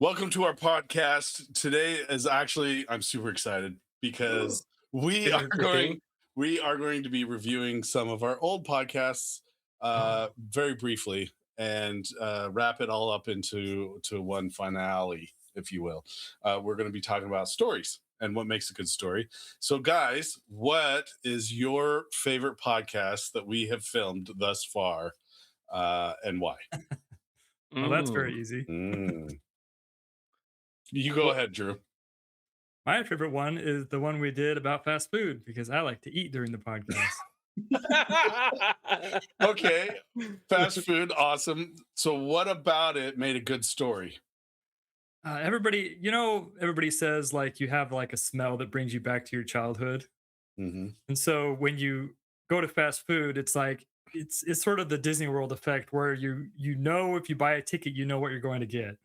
Welcome to our podcast. Today is actually I'm super excited because we are Exciting. going we are going to be reviewing some of our old podcasts very briefly and wrap it all up into one finale, if you will. We're going to be talking about stories and what makes a good story. So, guys, what is your favorite podcast that we have filmed thus far, and why? Oh, that's Mm. very easy. Mm. You go Well, ahead, Drew. My favorite one is the one we did about fast food because I like to eat during the podcast. Okay, fast food, awesome. So, what about it made a good story? Everybody says like you have like a smell that brings you back to your childhood. Hmm. And so when you go to fast food, it's like it's sort of the Disney World effect where you know if you buy a ticket, you know what you're going to get.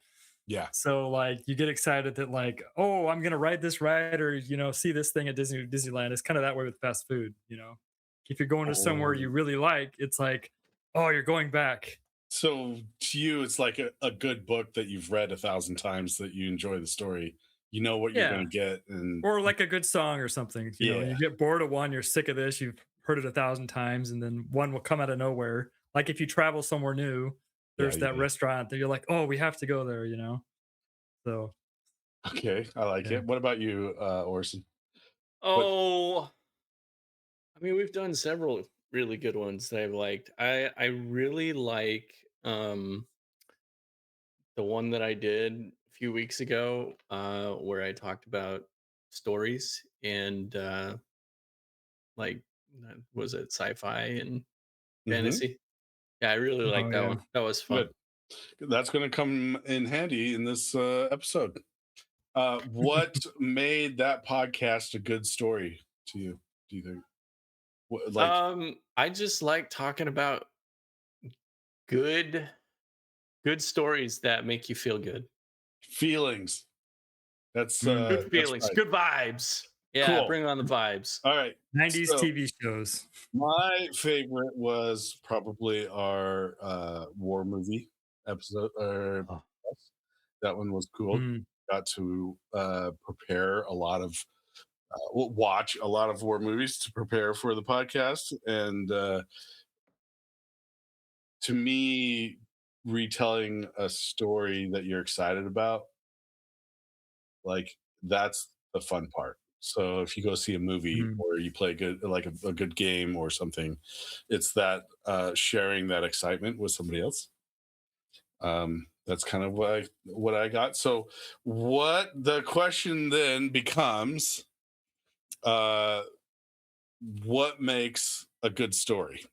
Yeah. So like you get excited that like, oh, I'm gonna ride this ride or see this thing at Disneyland. It's kind of that way with fast food. If you're going to somewhere Oh. you really like, it's like, oh, you're going back. So, to you, it's like a good book that you've read 1,000 times that you enjoy the story. You know what you're going Yeah. to get. And Or like a good song or something. yeah, You get bored of one, you're sick of this, you've heard it 1,000 times, and then one will come out of nowhere. Like if you travel somewhere new, yeah, there's yeah, that yeah. restaurant that you're like, oh, we have to go there. So Okay, I like yeah. it. What about you, Orson? What? oh, I mean, we've done several really good ones that I've liked. I really like the one that I did a few weeks ago, where I talked about stories and like was it sci-fi and Hmm. fantasy? Yeah, I really like Oh that yeah. one. That was fun. Good. That's going to come in handy in this episode. What made that podcast a good story to you? Do you think? Like I just like talking about good good stories that make you feel good. feelings? Mm. Good That's feelings, right. good vibes. Yeah, Cool. bring on the vibes. All right. 90s So TV shows. my favorite was probably our war movie episode. Oh, That one was cool. Mm. Got to prepare a lot of watch a lot of war movies to prepare for the podcast, and to me, retelling a story that you're excited about, like that's the fun part. So if you go see a movie Mm. or you play a good game or something, it's that sharing that excitement with somebody else. That's kind of what I got. So what the question then becomes, uh, what makes a good story?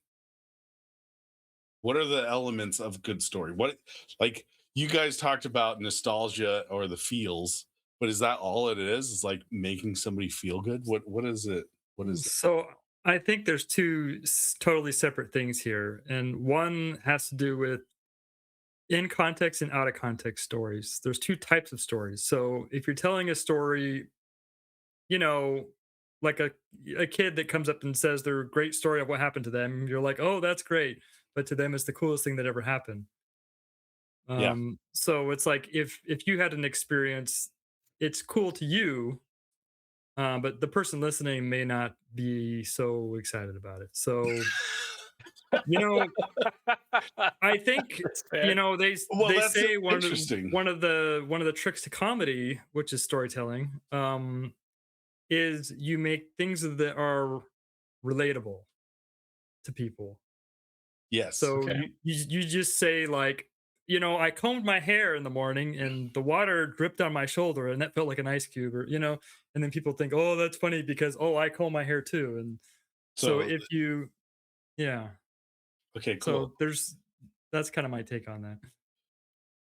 What are the elements of a good story? What, like, you guys talked about nostalgia or the feels, but is that all it is? Is like making somebody feel good? What is it? What is it? So I think there's two totally separate things here, and one has to do with in context and out of context stories. There's two types of stories. So if you're telling a story, you know, like a kid that comes up and says their great story of what happened to them, you're like, oh, that's great, but to them, it's the coolest thing that ever happened. Yeah. So it's like if you had an experience, it's cool to you, but the person listening may not be so excited about it. So you know, I think that's fair. Well, they that's say interesting. one of the tricks to comedy, which is storytelling, is you make things that are relatable to people. Yes. So Okay. you just say like, I combed my hair in the morning and the water dripped on my shoulder and that felt like an ice cube, and then people think, oh, that's funny because I comb my hair too, and so So if you, yeah, okay, cool. so that's kind of my take on that.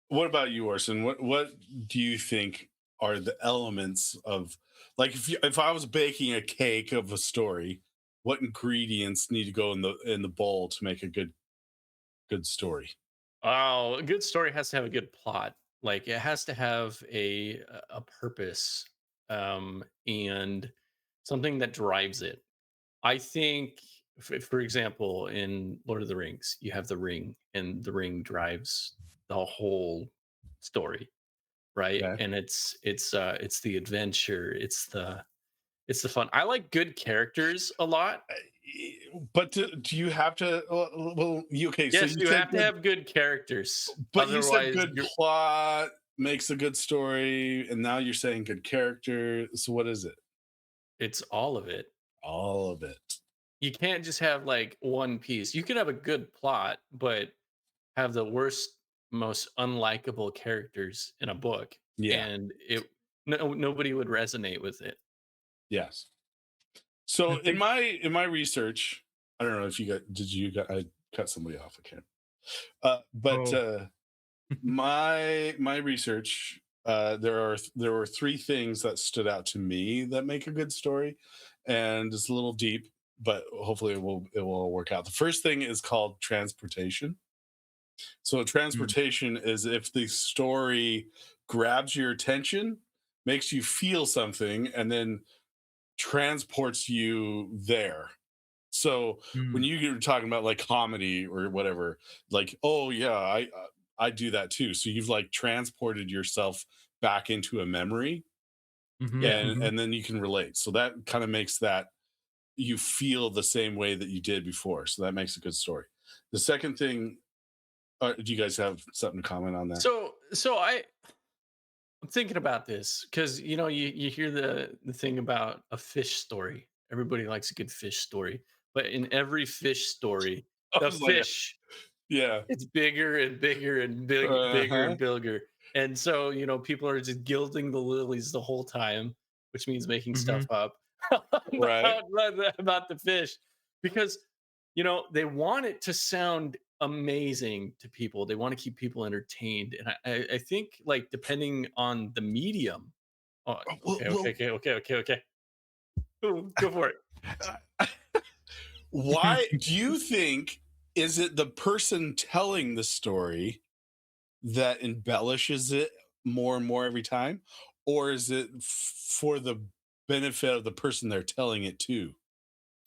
What about you, Orson? What do you think are the elements of, like, if I was baking a cake of a story, what ingredients need to go in the bowl to make a good story? Oh, a good story has to have a good plot. Like it has to have a purpose, and something that drives it. I think, for example, in Lord of the Rings, you have the ring, and the ring drives the whole story, right? Okay. And it's the adventure, it's the fun. I like good characters a lot. But do you have to? Well, you okay? So Yes, you you said have to good, have good characters. but you said Otherwise, good you're plot makes a good story, and now you're saying good character. So what is it? it's all of it. All of it. You can't just have like one piece. You can have a good plot, but have the worst, most unlikable characters in a book, Yeah. and nobody would resonate with it. Yes. I So think. in my research, I don't know if you got did you got I cut somebody off. I can't. But Oh. my research, there were three things that stood out to me that make a good story, and it's a little deep, but hopefully it will all work out. The first thing is called transportation. So Mm, transportation is if the story grabs your attention, makes you feel something, and then transports you there. So when mm, you're talking about like comedy or whatever, like, oh yeah, I do that too. So you've like transported yourself back into a memory, mhm, Yeah. mhm. and then you can relate. So that kind of makes that you feel the same way that you did before. So that makes a good story. The second thing, do you guys have something to comment on that? I'm thinking about this because you hear the thing about a fish story. Everybody likes a good fish story, but in every fish story, I the was like, fish yeah, it's bigger and bigger and bigger uh-huh, and bigger. And so, people are just gilding the lilies the whole time, which means making stuff Mhm. up right, about the fish because, they want it to sound amazing to people. They want to keep people entertained. And I think, like, depending on the medium. Oh, oh, okay, okay, okay, okay, okay, okay. Go for it. well, why do you think, is it the person telling the story that embellishes it more and more every time, or is it for the benefit of the person they're telling it to?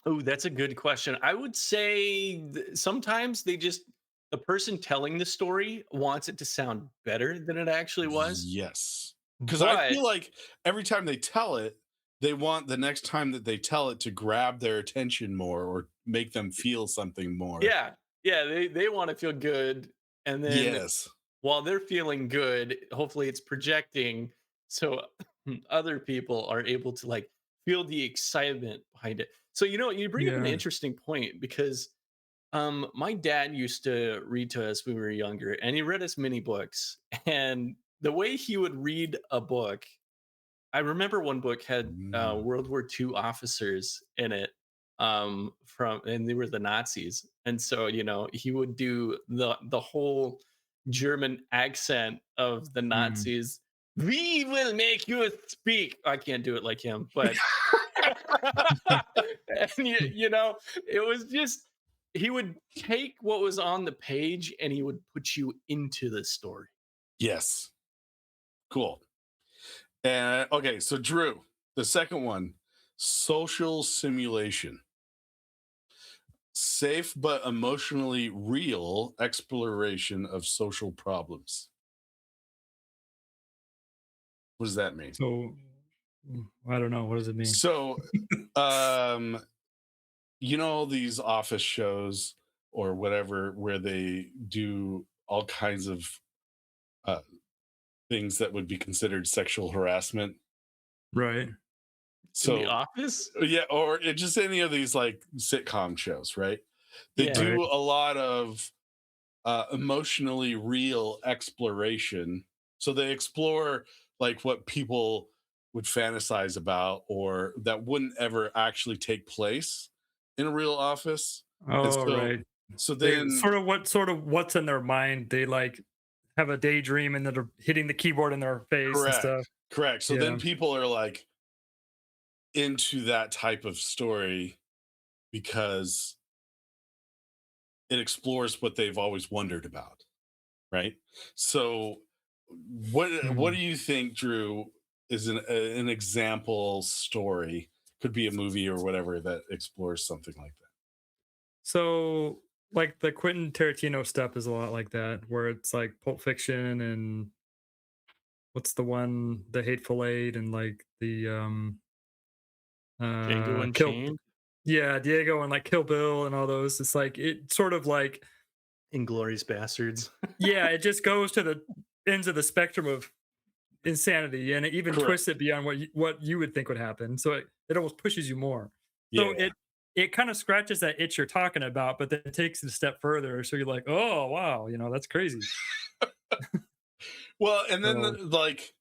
Oh, that's a good question. I would say sometimes the person telling the story wants it to sound better than it actually was. Yes, because I But feel like every time they tell it, they want the next time that they tell it to grab their attention more or make them feel something more. yeah, yeah, they want to feel good. And then Yes. while they're feeling good, hopefully it's projecting so other people are able to like feel the excitement behind it. So you bring up an Yeah. interesting point because my dad used to read to us when we were younger, and he read us many books. And the way he would read a book, I remember one book had Mm. World War II officers in it, and they were the Nazis. And so, he would do the whole German accent of the Mm. Nazis. We will make you speak. I can't do it like him, but and it was just he would take what was on the page and he would put you into the story. Yes. Cool. And okay, so Drew, the second one, social simulation. Safe but emotionally real exploration of social problems. What does that mean? So, I don't know. What does it mean? So, um, these office shows or whatever where they do all kinds of uh, things that would be considered sexual harassment. Right. In the So, office? yeah, or just any of these like sitcom shows, right? They Yeah. Right. do a lot of emotionally real exploration. So they explore like what people would fantasize about or that wouldn't ever actually take place in a real office. And Oh, so, right. so They then, sort of what's in their mind. They like have a daydream and they're hitting the keyboard in their face and correct, stuff. correct. So then Yeah. people are like into that type of story because it explores what they've always wondered about, right? So, what do Mm. you think, Drew, is an example story? Could be a movie or whatever that explores something like that. So, like the Quentin Tarantino stuff is a lot like that, where it's like Pulp Fiction and what's the one, the Hateful Eight, and like the Django Kill, Unchained, yeah, Diego and like Kill Bill and all those. It's like it sort of like, Inglorious Bastards. yeah, it just goes to the ends of the spectrum of insanity, and it even Correct. twists it beyond what you would think would happen. So it almost pushes you more. So Yeah. it kind of scratches that itch you're talking about, but then it takes it a step further. So you're like, oh wow, that's crazy. Well, and then So like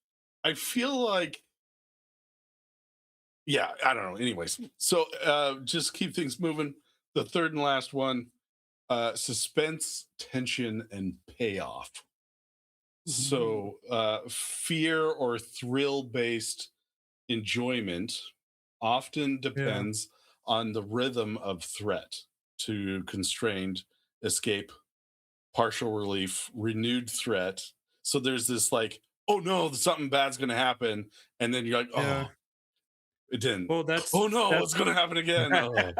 I feel like, yeah, I don't know. Anyways, so just keep things moving. The third and last one, suspense, tension, and payoff. ooh, So fear or thrill based enjoyment often yeah, depends on the rhythm of threat to constrained escape, partial relief, renewed threat. So there's this like, oh no, something bad's gonna happen, and then you're like, yeah. oh, it didn't. Well, Oh no, that's it's gonna happen again. Oh,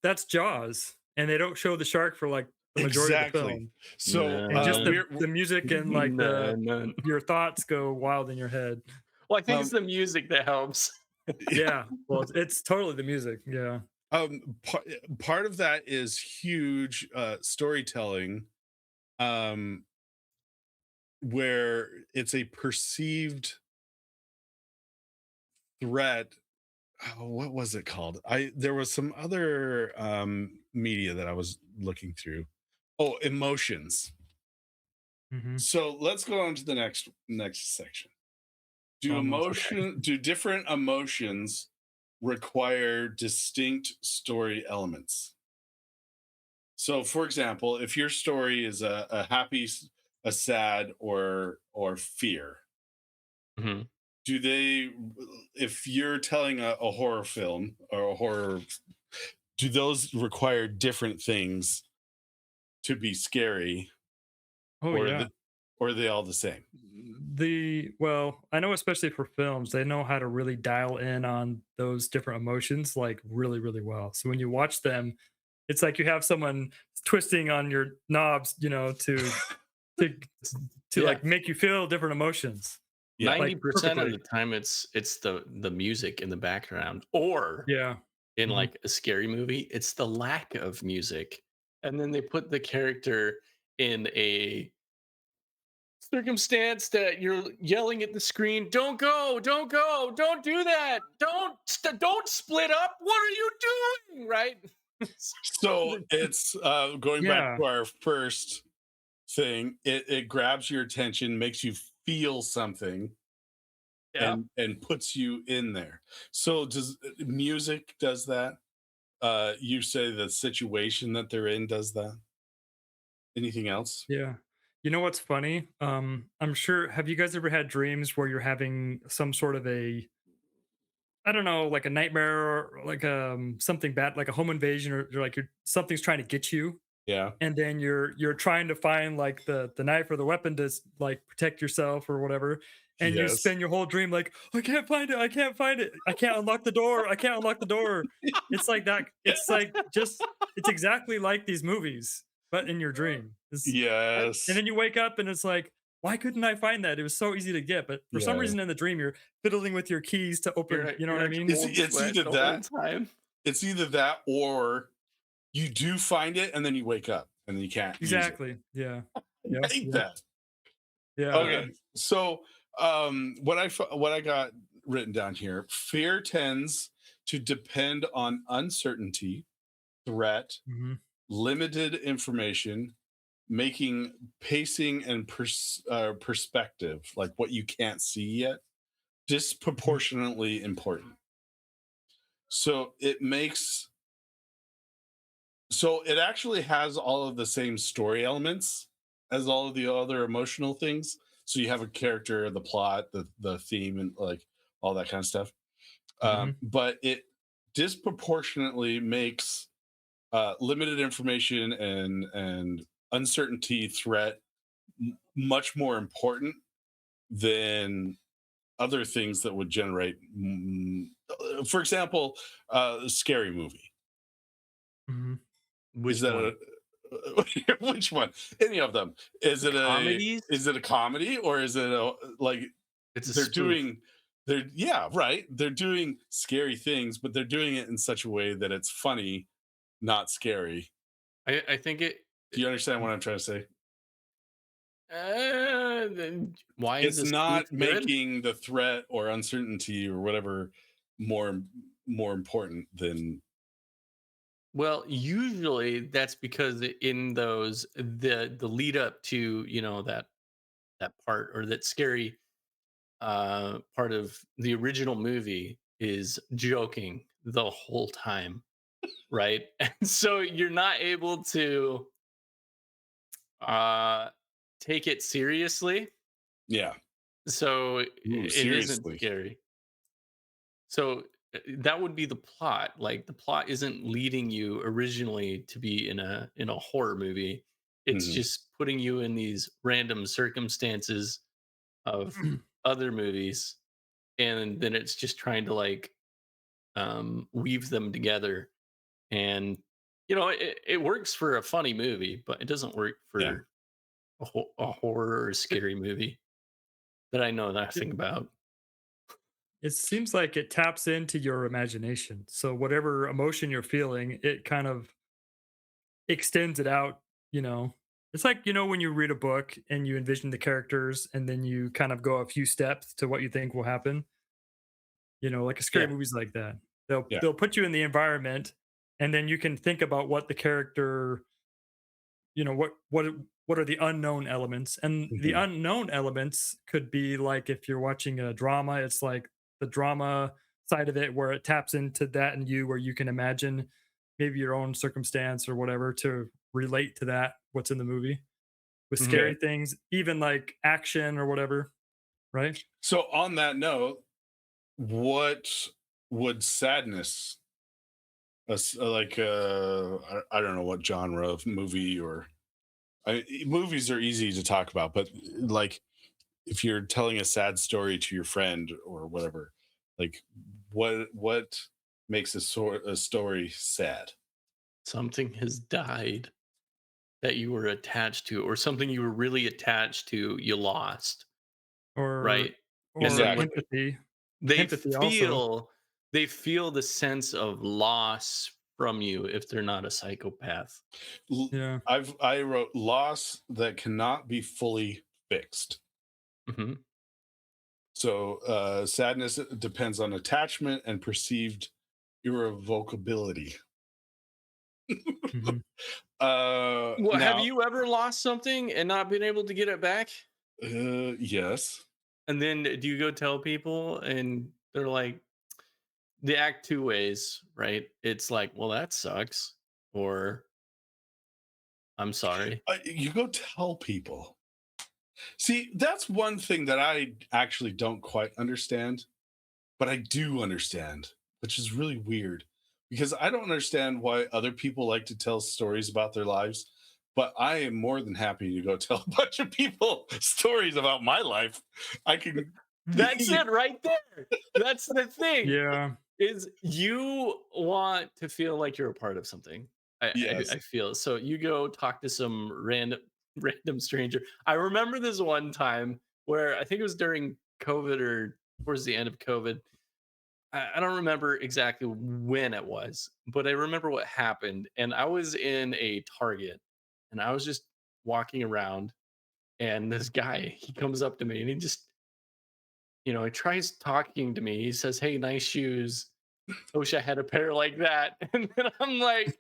that's Jaws, and they don't show the shark for like the majority of the exactly. film, So and just None. the music and like None. your thoughts go wild in your head. Well, I think it's um the music that helps. Yeah, well, it's totally the music. Yeah. part of that is huge storytelling, um where it's a perceived threat. Oh, what was it called? I There was some other media that I was looking through. Oh, emotions. Hmm. So let's go on to the next section. Almost. Okay. Do different emotions require distinct story elements? So for example, if your story is a happy, a sad, or fear, Mhm. do they, if you're telling a horror film or a horror, do those require different things to be scary, Oh or yeah. or are they all the same? Well, I know especially for films, they know how to really dial in on those different emotions like really, really well. So when you watch them, it's like you have someone twisting on your knobs, to to Yeah. like make you feel different emotions. Yeah. Like 90% of perfectly. the time it's the music in the background, or Yeah. in Mhm. like a scary movie, it's the lack of music. And then they put the character in a circumstance that you're yelling at the screen, "Don't go, don't go, don't do that. Don't split up. What are you doing?" Right? So it's going back Yeah. to our first thing. It grabs your attention, makes you feel something, Yeah. and puts you in there. So does music does that? You say the situation that they're in does that? Anything else? Yeah. You know what's funny? I'm sure, have you guys ever had dreams where you're having some sort of a, I don't know, like a nightmare or like something bad, like a home invasion, or like something's trying to get you, Yeah. and then you're trying to find like the knife or the weapon to like protect yourself or whatever, and you Yes. spend your whole dream like, I can't find it, I can't find it, I can't unlock the door, I can't unlock the door. It's like that. It's like just it's exactly like these movies, but in your dream. And Yes. then you wake up and it's like, why couldn't I find that? It was so easy to get, but for some Yeah. reason in the dream you're fiddling with your keys to open. You know You're what I like mean? It's cold it's sweat either the whole that time. it's either that or you do find it and then you wake up and then you can't use it. Exactly. Yeah. I Yep. hate Yep. that. Yeah. Uh, Okay. So what I got written down here, fear tends to depend on uncertainty, threat, Mhm. limited information, making pacing and perspective, like what you can't see yet, Mhm. disproportionately important. So it makes, so it actually has all of the same story elements as all of the other emotional things. So you have a character, the plot, the theme, and like all that kind of stuff. Mhm. But it disproportionately makes limited information and uncertainty, threat, much more important than other things that would generate. For example, a scary movie. Mhm. Is which that one? Which one? Any of them? Is it a Comedies? is it a comedy or is it a like It's a they're spoof. doing they're yeah, right. They're doing scary things, but they're doing it in such a way that it's funny, not scary. I think it. Do you understand what I'm trying to say? Then why is It's a spoof not good? making the threat or uncertainty or whatever more more important than Well, usually that's because in those the lead up to that part or that scary part of the original movie is joking the whole time, right? And so you're not able to uh take it seriously, yeah. so Ooh, it isn't seriously. scary. So that would be the plot. Like the plot isn't leading you originally to be in a horror movie. It's Mhm. just putting you in these random circumstances of other movies, and then it's just trying to like weave them together. And it works for a funny movie, but it doesn't work Yeah. for a horror or It, scary movie that I know it nothing about. it seems like it taps into your imagination. So whatever emotion you're feeling, it kind of extends it out, you know. It's like, when you read a book and you envision the characters and then you kind of go a few steps to what you think will happen. Like a scary Yeah. movies like that. They'll Yeah. they'll put you in the environment and then you can think about what the character, what are the unknown elements? And the Mhm. unknown elements could be like if you're watching a drama, it's like the drama side of it where it taps into that and you where you can imagine maybe your own circumstance or whatever to relate to that what's in the movie. With Mhm. scary Okay. things, even like action or whatever, right? So on that note, what would sadness like I don't know what genre of movie or movies are easy to talk about, but like if you're telling a sad story to your friend or whatever, like what makes a story sad? Something has died that you were attached to, or something you were really attached to, you lost, Or right? And or then when Exactly. empathy. they Empathy also. feel they feel the sense of loss from you if they're not a psychopath. L- Yeah. I wrote loss that cannot be fully fixed. Mhm. So sadness depends on attachment and perceived irrevocability. Mhm. Well, have Now, you ever lost something and not been able to get it back? yes. And then do you go tell people and they're like, they act two ways, right? It's like, well, that sucks, or I'm sorry. You go tell people. See, that's one thing that I actually don't quite understand, but I do understand, which is really weird because I don't understand why other people like to tell stories about their lives, but I am more than happy to go tell a bunch of people stories about my life. I can, That's it right there. That's the thing. Yeah. Is you want to feel like you're a part of something. I yes. feel so. You go talk to some random stranger. I remember this one time where I think it was during COVID or towards the end of COVID. I don't remember exactly when it was, but I remember what happened. And I was in a Target, and I was just walking around, and this guy he comes up to me and he just he tries talking to me. He says, "Hey, nice shoes. I wish I had a pair like that." And then I'm like,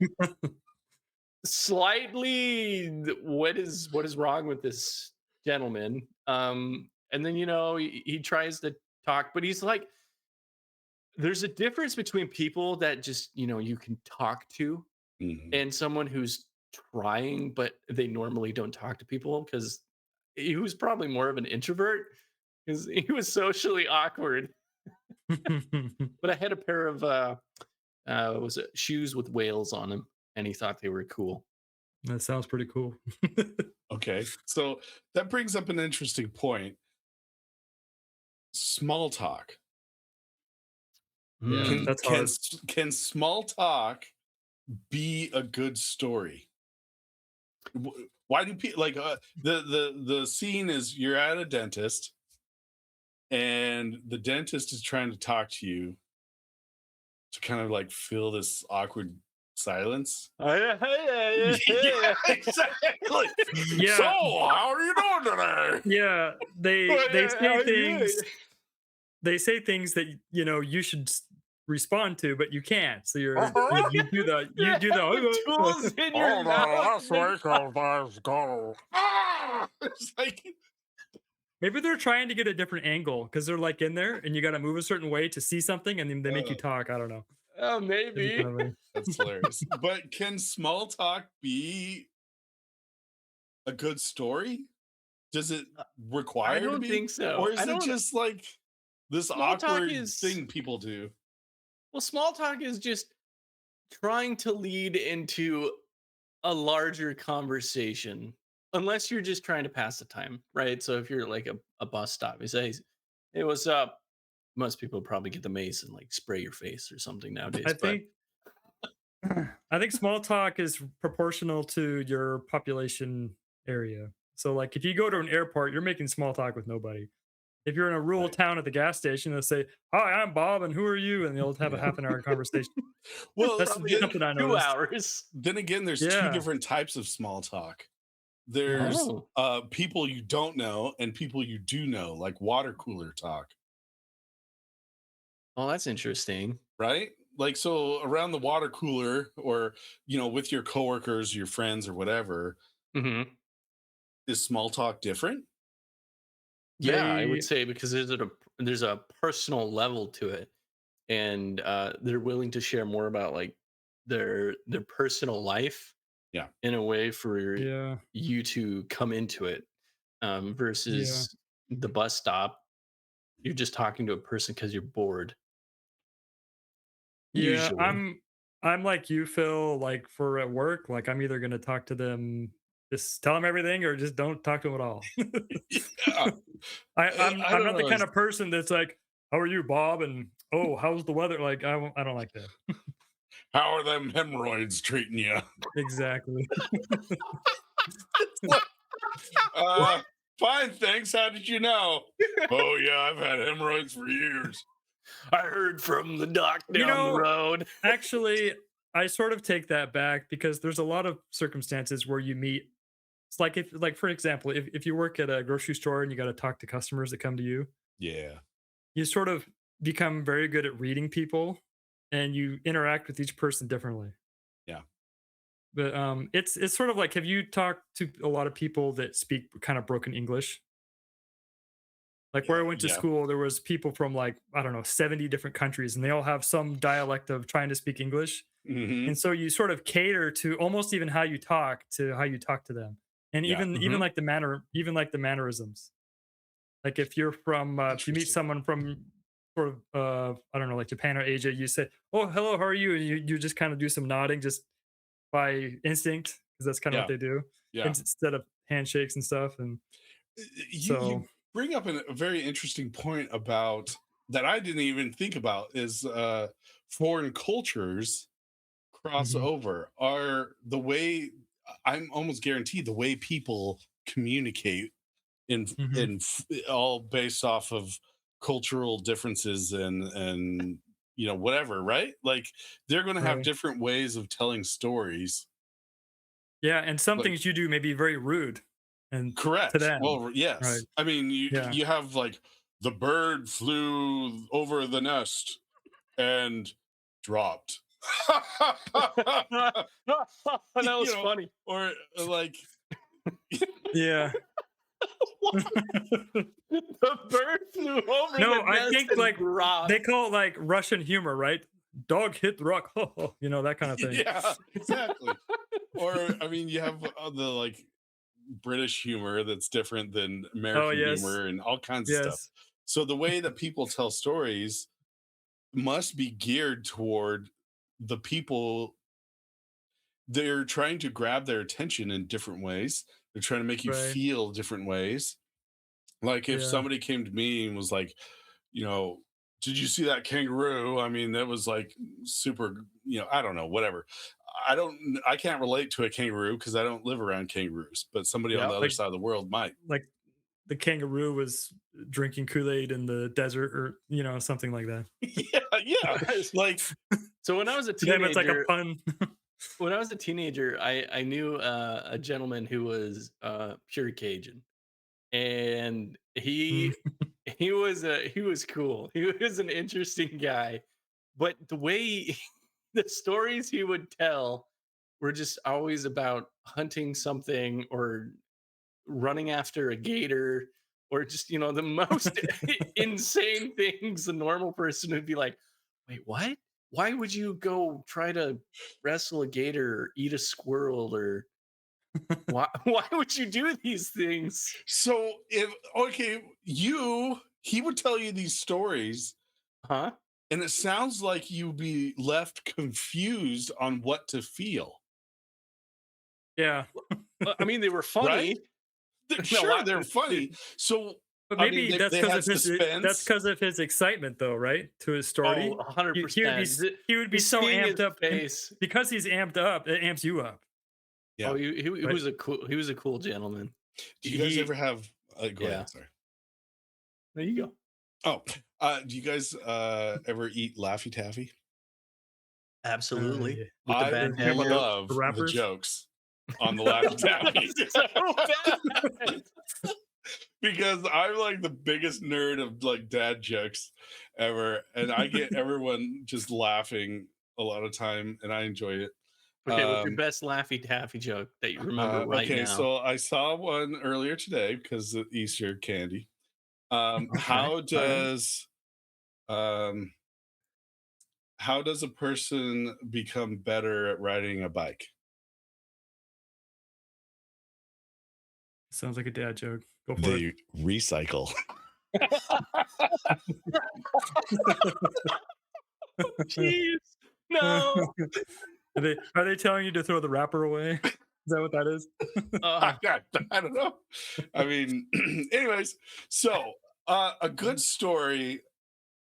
slightly, what is wrong with this gentleman? And then he tries to talk, but he's like, there's a difference between people that just you can talk to Mhm. and someone who's trying, but they normally don't talk to people because he was probably more of an introvert because he was socially awkward. But I had a pair of was it shoes with whales on them, and he thought they were cool. That sounds pretty cool. Okay. So that brings up an interesting point. Small talk. Yeah, Mm. that's hard. Can small talk be a good story? Why do people like the scene is you're at a dentist and the dentist is trying to talk to you to kind of like fill this awkward silence. Yeah, exactly. So, Yeah, how are you doing today? yeah. They How say are you things. doing? They say things that you should respond to, but you can't. So Uh-huh. you do The the tools in your Oh no, mouth. last week I was go. Ah! It's like maybe they're trying to get a different angle because they're like in there and you got to move a certain way to see something, and then they make you uh, talk. I don't know. Oh, It'd be kind maybe. of funny. that's hilarious. But can small talk be a good story? Does it I require to don't be, think so. or is I it don't. just like this Small talk awkward is thing people do? well, small talk is just trying to lead into a larger conversation, unless you're just trying to pass the time, right? So if you're like a bus stop, you say, "Hey, what's up?" Most people probably get the mace and like spray your face or something I nowadays. But think I think small talk is proportional to your population area. So like if you go to an airport, you're making small talk with nobody. If you're in a rural Right. town at the gas station, they'll say, "Hi, I'm Bob, and who are you?" And they'll have a Yeah. half an hour conversation. Well, That's probably something I 2 noticed. hours. then again, there's two Yeah. different types of small talk. Uh-huh. There's Oh, people you don't know and people you do know, like water cooler talk, well, that's interesting. right? Like so around the water cooler or with your coworkers, your friends or whatever, Hmm. is small talk different? Yeah, I would They say because there's a personal level to it, and they're willing to share more about like their personal life Yeah. in a way for yeah, you to come into it, yeah. versus the bus stop. You're just talking to a person because you're bored. Yeah, Usually. I'm like you, Phil, like for at work, like I'm either gonna talk to them, just tell them everything or just don't talk to them at all. Yeah. I I'm don't not the know. kind of person that's like, "How are you, Bob?" and "Oh, how's the weather?" Like I don't like that. How are them hemorrhoids treating you? Exactly. uh, fine, thanks. How did you know? Oh yeah, I've had hemorrhoids for years. I heard from the doc You down the know, road. actually, I sort of take that back because there's a lot of circumstances where you meet. It's like if like for example, if you work at a grocery store and you gotta talk to customers that come to you, Yeah. you sort of become very good at reading people and you interact with each person differently. Yeah. But it's sort of like, have you talked to a lot of people that speak kind of broken English? Like where I went to Yeah. school, there was people from like, I don't know, 70 different countries and they all have some dialect of trying to speak English. Hmm. And so you sort of cater to almost even how you talk to how you talk to them. And Yeah. even Hmm. like the manner, even like the mannerisms. Like if you're from if you meet Interesting. someone from sort of I don't know, like Japan or Asia, you say, "Oh, hello, how are you?" And you just kind of do some nodding just by instinct because that's kind of what Yeah. they do Yeah. instead of handshakes and stuff. And You so, bring up a very interesting point about that I didn't even think about is foreign cultures cross mhm, over are the way I'm almost guaranteed the way people communicate mhm, all based off of cultural differences and whatever, right? Like they're going to have right, different ways of telling stories. yeah, and some Like things you do may be very rude, and to correct. them, Well, right? yes. I mean, you Yeah, you have like the bird flew over the nest and dropped. That you was know, funny. or like yeah. The bird flew over No, the I nest think and like they dropped. call it like Russian humor, right? Dog hit the rock, that kind of thing. yeah, exactly. Or I mean, you have the like British humor that's different than Oh American yes, humor and all kinds of stuff. yes, So the way that people tell stories must be geared toward the people they're trying to grab their attention in different ways. They're trying to make you right, feel different ways. Like if yeah, somebody came to me and was like, you know, did you see that kangaroo? I mean, that was like super, I don't know, whatever. I can't relate to a kangaroo because I don't live around kangaroos, but somebody on Yeah. the other Like side of the world might. like the kangaroo was drinking Kool-Aid in the desert or, something like that. Yeah, yeah. Like, So when I was a To them, it's like a teenager, pun. I knew a gentleman who was pure Cajun, and Mm. he was cool. He was an interesting guy, but the way the stories he would tell were just always about hunting something or running after a gator or just the most insane things a normal person would be like, wait, what? Why would you go try to wrestle a gator or eat a squirrel or why would you do these things? so if okay, he would tell you these stories, Huh? and it sounds like you'd be left confused on what to feel, Yeah. I mean, they were right? funny. A Sure, lot they're funny. So But I mean, maybe that's they because had of his suspense. excitement, though, right? To his Oh, story. He would be 100%. he would be Just so seeing his amped up, and face. because he's amped up, it amps you up, Oh, Yeah. he right? was a cool gentleman. Do you guys ever He have? Go Yeah. ahead. Sorry. There you go. Oh, do you guys ever eat Laffy Taffy? Absolutely. Yeah. With the I You're bad talking dad about joke. the love the rappers? jokes on the Laffy Taffy So bad. because I'm like the biggest nerd of like dad jokes ever, and I get everyone just laughing a lot of time, and I enjoy it. Okay, what's your Um, best Laffy Taffy joke that you remember right okay, now? so I saw one earlier today because of Easter candy. Okay. All right. Um, how does a person become better at riding a bike? Sounds like a dad joke. Go for it. They recycle. Jeez. No. Are they telling you to throw the wrapper away? Is that what that is? Uh, I don't know. I mean, anyways, so a good story,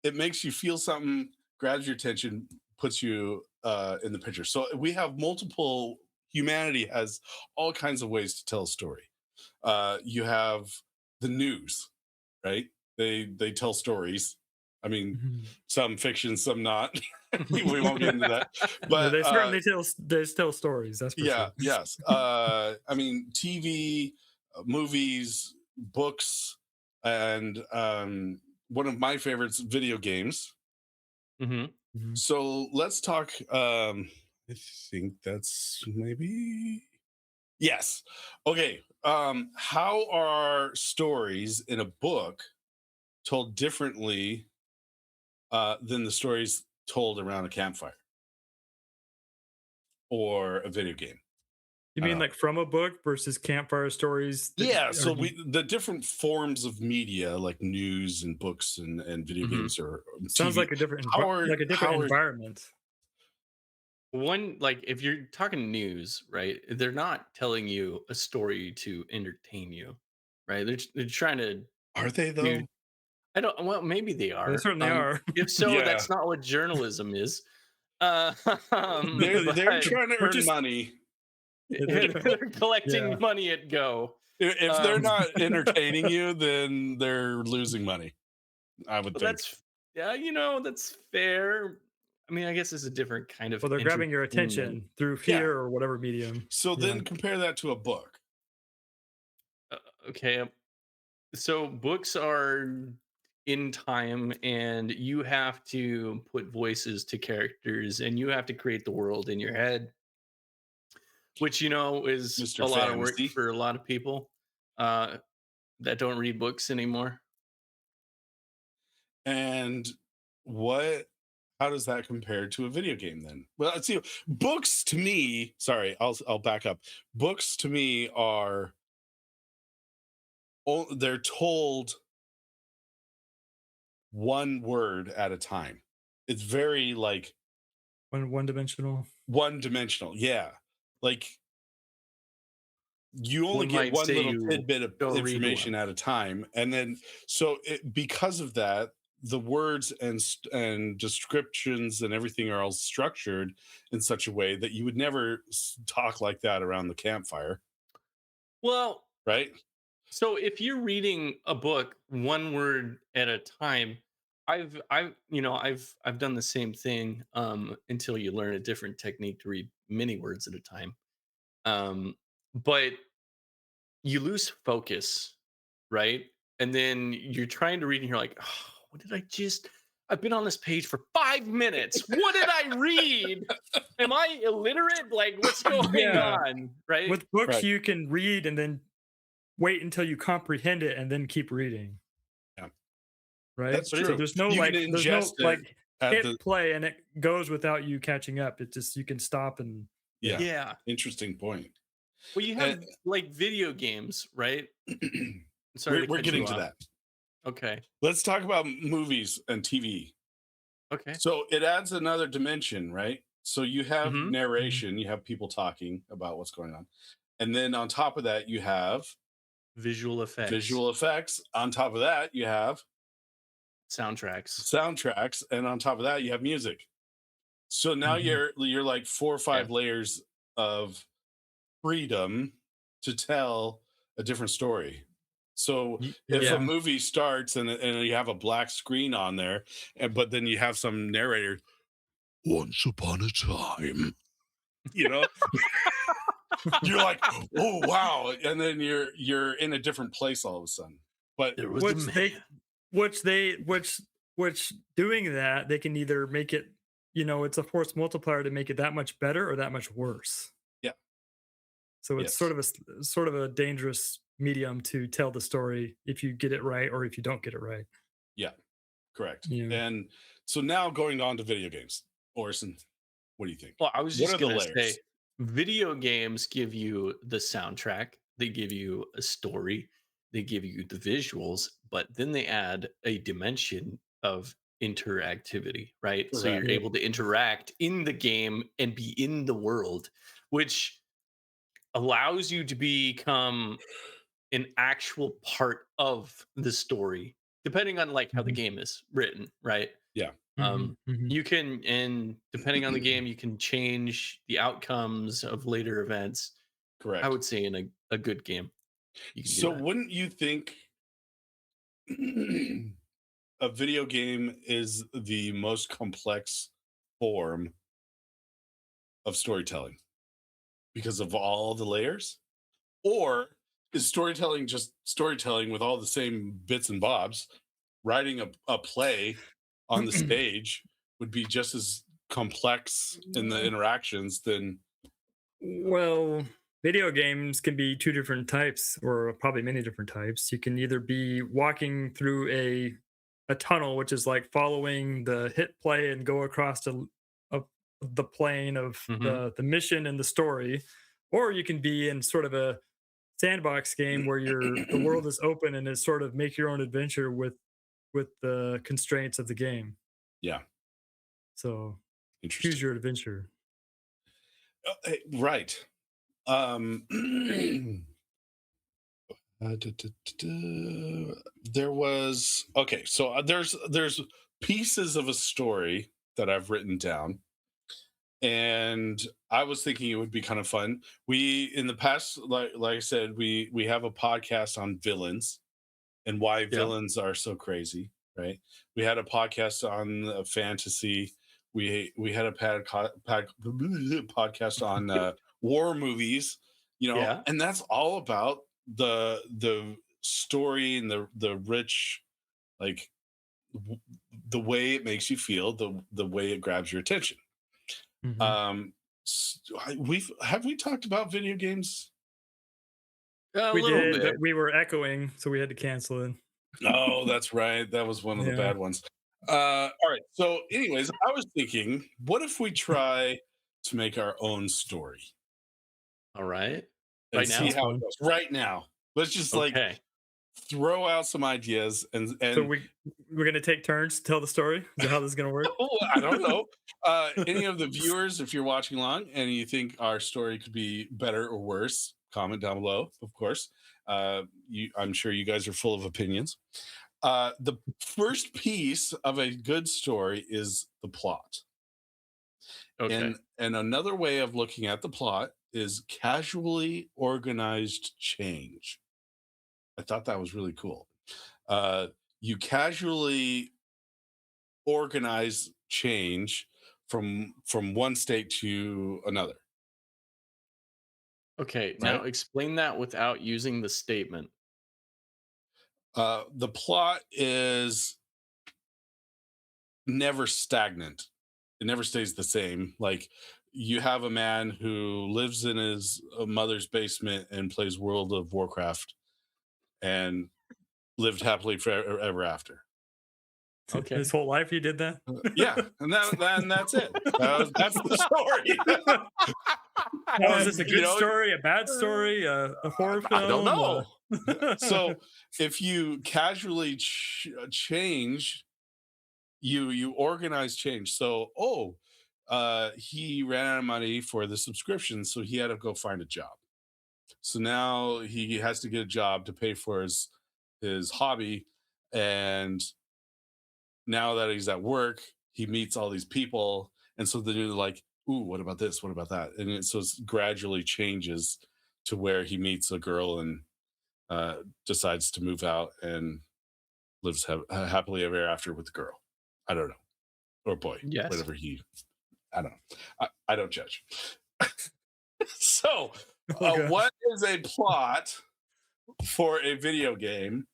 it makes you feel something, grabs your attention, puts you in the picture. So we have multiple, humanity has all kinds of ways to tell a story. You have the news, right? They tell stories. I mean, Mhm. some fiction, some not. We won't get into that. Yeah, But they tell stories, that's for yeah, sure. yes. I mean, TV, movies, books, and one of my favorites, video games. mhm. Mhm. So let's talk. I think that's maybe yes. Okay. How are stories in a book told differently than the stories told around a campfire or a video game? You I don't mean know. like from a book versus campfire stories that Yeah, are so the different forms of media like news and books and video Mhm. games or sounds TV. like a different How are like a different how are environment. One, like, if you're talking news, right? They're not telling you a story to entertain you, right? They're trying to are they do. though? I don't. Well, maybe they They are. certainly are. If so, Yeah, that's not what journalism is. they're But trying to We're earn just money. they're trying, they're collecting yeah. money at go. If they're Um, not entertaining you, then they're losing money. I would but think. that's yeah, that's fair. I mean, I guess it's a different kind of Well, they're grabbing your entertainment. attention through Yeah. fear or whatever medium. So Yeah. then compare that to a book. Uh, okay, so books are in time, and you have to put voices to characters, and you have to create the world in your head, which is Mr. a lot of work Fantasy. for a lot of people uh, that don't read books anymore. And what how does that compare to a video game then? Well, let's see. Books to me, sorry, I'll back up. Books to me are they're told one word at a time. It's very like One dimensional. one dimensional. Yeah. Like you only One get might one say little you tidbit of don't read information well. at a time. And then so because of that, the words and descriptions and everything are all structured in such a way that you would never talk like that around the campfire, Well, right? so if you're reading a book one word at a time, I've done the same thing until you learn a different technique to read many words at a time. But you lose focus, right? And then you're trying to read and you're like, oh, what did I just I've been on this page for 5 minutes. What did I read? Am I illiterate? Like, what's going Yeah. on? Right? With books, Right. you can read and then wait until you comprehend it and then keep reading, Yeah, right? that's But So true. there's no You can like there's ingest no it like at hit the play and it goes without you catching up. It just you can stop and yeah. yeah. yeah. Interesting point. Well, you And have like video games, right? Sorry we're to we're cut you getting to off. that. Okay. Let's talk about movies and TV. Okay. So it adds another dimension, right? So you have Hmm. Mhm. narration, you have people talking about what's going on. And then on top of that, you have Visual effects, visual effects. On top of that, you have soundtracks. soundtracks. And on top of that, you have music. So now Mhm. you're like 4 or 5 Yeah. layers of freedom to tell a different story. So if a Yeah. Yeah. movie starts and you have a black screen on there, but then you have some narrator, once upon a time, you know, you're like, oh wow, and then you're in a different place all of a sudden. But There was a Which man. they which they which doing that, they can either make it, it's a force multiplier to make it that much better or that much worse. yeah, So it's yes, sort of a dangerous medium to tell the story if you get it right or if you don't get it right. yeah, correct. Yeah. And so now going on to video games, Orson, what do you think? Well, I was What just are the gonna layers? say, video games give you the soundtrack, they give you a story, they give you the visuals, but then they add a dimension of interactivity, right? So you're Correct. Yeah. able to interact in the game and be in the world, which allows you to become an actual part of the story, depending on like how the Mhm. game is written, right? Yeah. Mhm. Mhm. You can, and depending on the game, you can change the outcomes of later events. I Correct. would say in a good game, you can do So that. wouldn't you think a video game is the most complex form of storytelling because of all the layers? Or is storytelling just storytelling with all the same bits and bobs? Writing a play on the stage would be just as complex in the interactions than Well, video games can be two different types, or probably many different types. You can either be walking through a tunnel, which is like following the hit play and go across a, the plane of Hmm. the mission and the story, or you can be in sort of a sandbox game where the world is open and it's sort of make your own adventure with the constraints of the game. yeah, So choose interesting. your adventure. Right. Um there was okay, so there's pieces of a story that I've written down, and I was thinking it would be kind of fun. We in the past, like I said, we have a podcast on villains and why Yeah. villains are so crazy, right? We had a podcast on fantasy. We had a podcast on war movies, Yeah. and that's all about the story and the rich, like w- the way it makes you feel, the way it grabs your attention. Mhm. Um, we've have we talked about video games? A We little did, bit. but we were echoing, so we had to cancel it. Oh, that's right. That was one of the Yeah. bad ones. All right. So, anyways, I was thinking, what if we try to make our own story All right. and Right see That's now? how it fun. goes right now? Let's just like Okay. throw out some ideas So and we're gonna take turns to tell the story? Is that how this is gonna work? oh, I don't know. Any of the viewers, if you're watching along and you think our story could be better or worse, comment down below. Of course, I'm sure you guys are full of opinions. The first piece of a good story is the plot. Okay. And another way of looking at the plot is casually organized change. I thought that was really cool. Uh, you casually organize change from one state to another, Okay. Now right? explain that without using the statement. The plot is never stagnant. It never stays the same. Like you have a man who lives in his mother's basement and plays World of Warcraft and lived happily forever after. His Okay. whole life he did that. Yeah, and that's it. That's the story. Now, is this a you good know, story, a bad story, a horror I don't film? know. So if you casually change, you organize change. So he ran out of money for the subscription, so he had to go find a job. So now he has to get a job to pay for his hobby, and now that he's at work, he meets all these people, and so they're like, "Ooh, what about this? What about that?" And so it gradually changes to where he meets a girl and decides to move out and lives happily ever after with the girl. I don't know, or boy, Yes. whatever he. I don't know. I don't judge. So, Oh gosh. what is a plot for a video game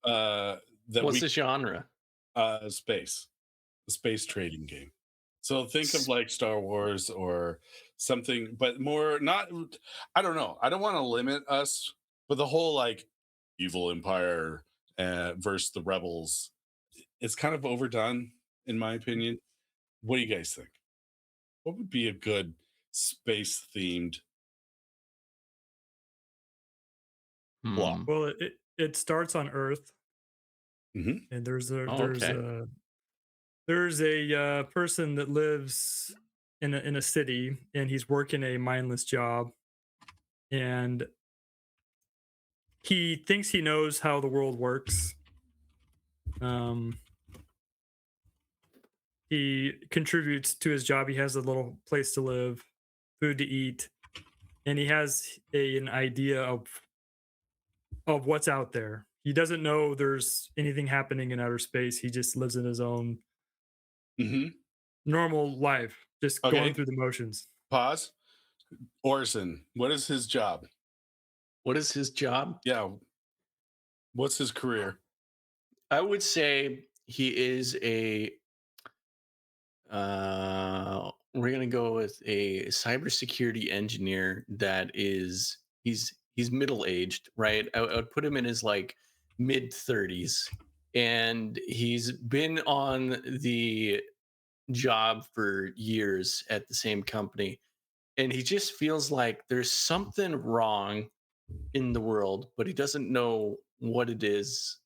uh, that What's we the genre? space, a space trading game? So think of S- like Star Wars or something, but more not. I don't know. I don't want to limit us, but the whole like evil empire versus the rebels, it's kind of overdone in my opinion. What do you guys think? What would be a good space themed plot? Hmm. Well, it starts on Earth, Hmm. and Oh, okay. there's a person that lives in a city, and he's working a mindless job, and he thinks he knows how the world works. Um, he contributes to his job. He has a little place to live, food to eat, and he has an idea of what's out there. He doesn't know there's anything happening in outer space. He just lives in his own Hmm. normal life, just going Okay, through the motions. pause. Orson, what is his job? What is his job? Yeah, what's his career? I would say he is a we're gonna go with a cybersecurity engineer that is he's middle aged, right? I would put him in his like mid 30s, and he's been on the job for years at the same company, and he just feels like there's something wrong in the world, but he doesn't know what it is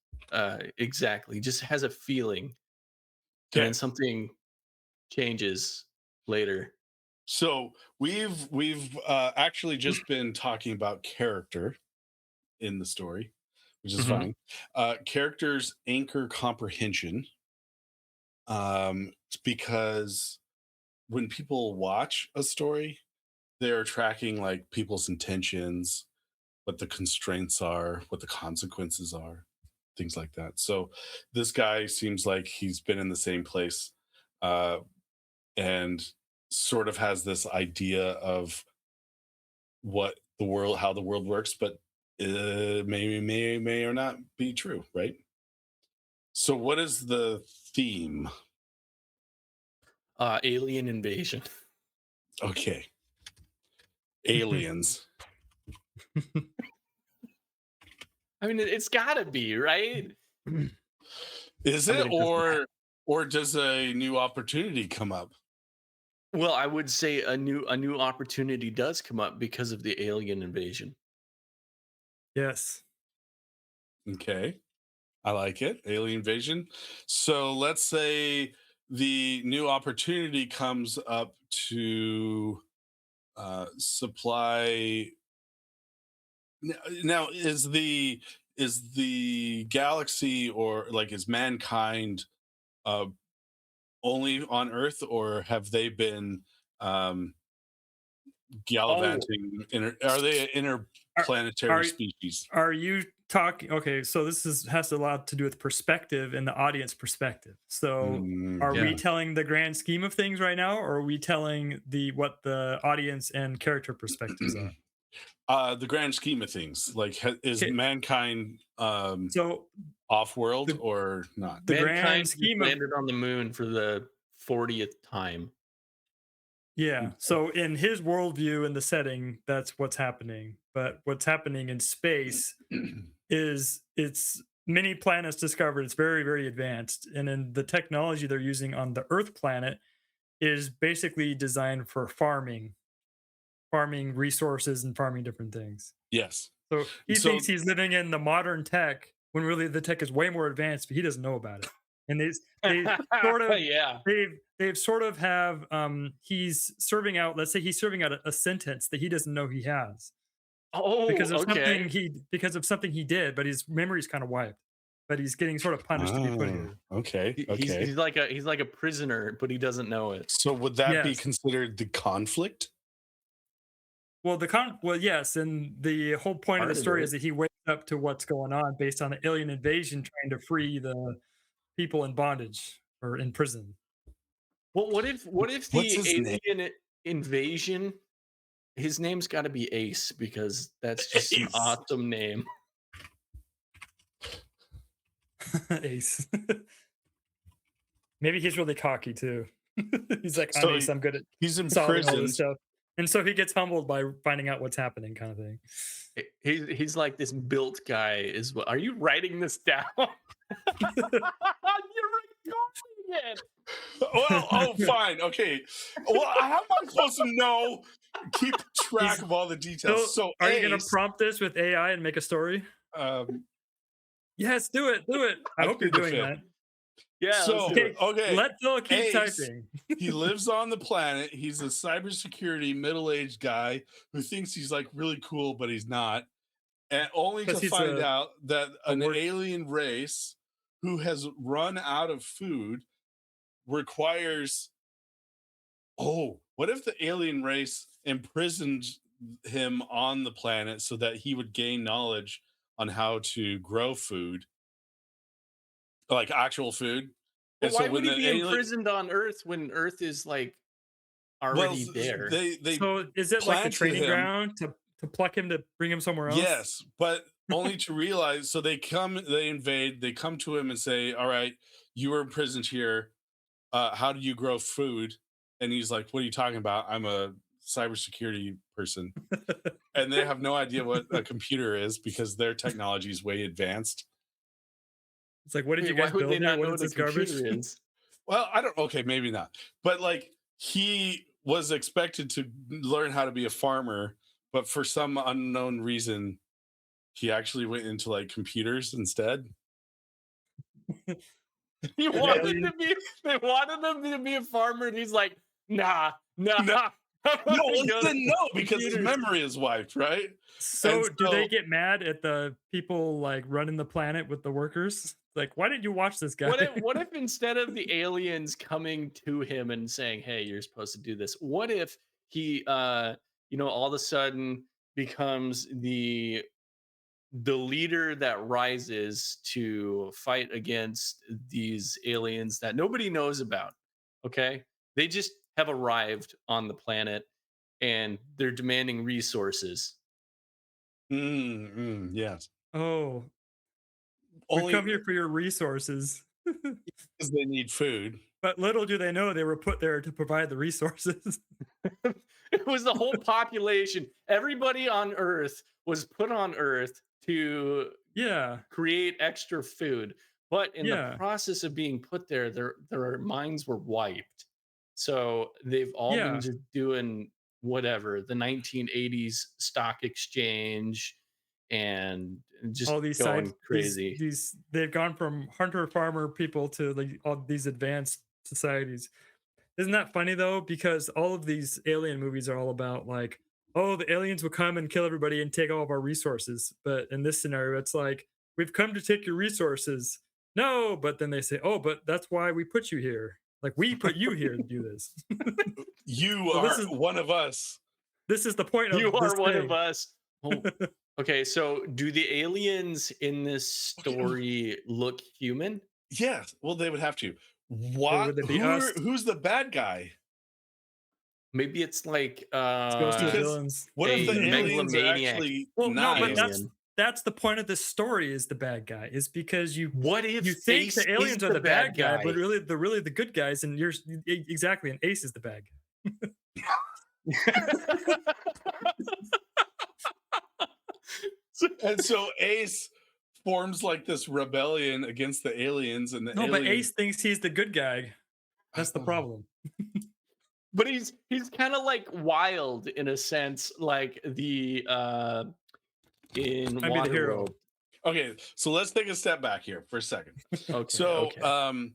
exactly. He just has a feeling, and then Okay, something changes later. so we've actually just been talking about character in the story, which is Mhm. fine. Characters anchor comprehension, it's because when people watch a story, they're tracking like people's intentions, what the constraints are, what the consequences are, things like that. So this guy seems like he's been in the same place uh, and sort of has this idea of what the world, how the world works, but may or not be true, right? So what is the theme? Alien invasion. Okay, aliens. I mean, it's got to be right. Is I mean, it, it doesn't have. or does a new opportunity come up? Well, I would say a new opportunity does come up because of the alien invasion. Yes. Okay. I like it. Alien Vision. So let's say the new opportunity comes up to supply. Now, is the is the galaxy, or like is mankind uh only on Earth, or have they been um Oh, gallivanting are they an Are interplanetary are species? are you talking? Okay, so this is has a lot to do with perspective and the audience perspective. So, are we yeah. telling the grand scheme of things right now, or are we telling the what the audience and character perspectives are? The grand scheme of things, like is Okay, mankind so off world the or not? the Mankind grand just scheme of landed on the moon for the 40th time. yeah. So in his worldview and the setting, that's what's happening. But what's happening in space is it's many planets discovered. It's very, very advanced. And then the technology they're using on the Earth planet is basically designed for farming resources and farming different things. Yes. So he So thinks he's living in the modern tech when really the tech is way more advanced, but he doesn't know about it. And they sort of Yeah. they've sort of have he's serving out, let's say he's serving out a sentence that he doesn't know he has Oh, okay. because of something he did, but his memory's kind of wiped. But he's getting sort of punished to be put oh, here. okay, He's okay. he's like a prisoner, but he doesn't know it. So would that be Yes. considered the conflict? Well, yes, and the whole point of the Part of story it. is that he wakes up to what's going on based on the alien invasion trying to free the people in bondage or in prison. Well, what if What's the his name? alien invasion, his name's got to be Ace because that's just an Ace. awesome name. Ace. Maybe he's really cocky too. He's like, I'm So Ace, I'm good at he's solving all this imprisoned. stuff. And so he gets humbled by finding out what's happening, kind of thing. He's like this built guy. Is what? Are you writing this down? You're recording it. Well, oh, fine, okay. Well, how am I supposed to know? Keep track He's of all the details. so So are you gonna Ace, prompt this with AI and make a story? um, Yes, do it, do it. I I hope you're plead the doing fifth. that. Yeah, let's So do it. Okay, okay, let Phil keep Ace, typing. he lives on the planet. He's a cybersecurity middle-aged guy who thinks he's like really cool, but he's not. And only to Because he's find out that a an work alien race who has run out of food requires. Oh, what if the alien race imprisoned him on the planet so that he would gain knowledge on how to grow food, like actual food? But And so why when would he the be alien, imprisoned on Earth when Earth is like well, already there? they so is it like the planted training him. ground to pluck him to bring him somewhere else? Yes, but only to realize. So they invade, they come to him and say, "All right, you were imprisoned here. How do you grow food?" And he's like, "What are you talking about? I'm a cybersecurity person." And they have no idea what a computer is because their technology is way advanced. It's like, what did Wait, you why guys would they build here? not What know is what a this garbage? computer is? Well, I don't. Okay, maybe not. But like he was expected to learn how to be a farmer, but for some unknown reason, he actually went into like computers instead. He And The then wanted to alien. be. They wanted him to be a farmer, and he's like, "Nah, nah. no, I no, want well, to he go to didn't know because his computers." memory is wiped, right? And So do they so get mad at the people like running the planet with the workers? Like, why didn't you watch this guy? What if instead of the aliens coming to him and saying, "Hey, you're supposed to do this," what if he, all of a sudden becomes the leader that rises to fight against these aliens that nobody knows about? Okay, they just have arrived on the planet and they're demanding resources. yes, Oh, we only come here for your resources. because they need food. But little do they know they were put there to provide the resources. It was the whole population. Everybody on Earth was put on Earth to Yeah, create extra food. But in the yeah, process of being put there, their minds were wiped. So they've all been yeah. just doing whatever, the 1980s stock exchange and just All these going side crazy. these they've gone from hunter farmer people to like all these advanced societies. Isn't that funny though? Because all of these alien movies are all about like, oh, the aliens will come and kill everybody and take all of our resources. But in this scenario, it's like we've come to take your resources. No, but then they say, oh, but that's why we put you here. Like we put you here to do this. You So are one of us. this is the point You of this are one of thing. us. Oh, okay, so do the aliens in this story look human? Yes. Well, they would have to. Or What? would it be us? Who's the bad guy? Maybe it's like Let's go to the Because villains. what if a the aliens are megalomaniac actually Well, no, but nice? alien. that's the point of this story is the bad guy is because What you if think Ace the is aliens are the bad guy, but guy? really the good guys, and you're exactly, and Ace is the bad And so Ace forms like this rebellion against the aliens, and the No, but aliens. Ace thinks he's the good guy. That's the Oh, problem. But he's kind of like wild in a sense, like the in Might be the hero. Waterworld. okay, so let's take a step back here for a second. Okay, So, okay.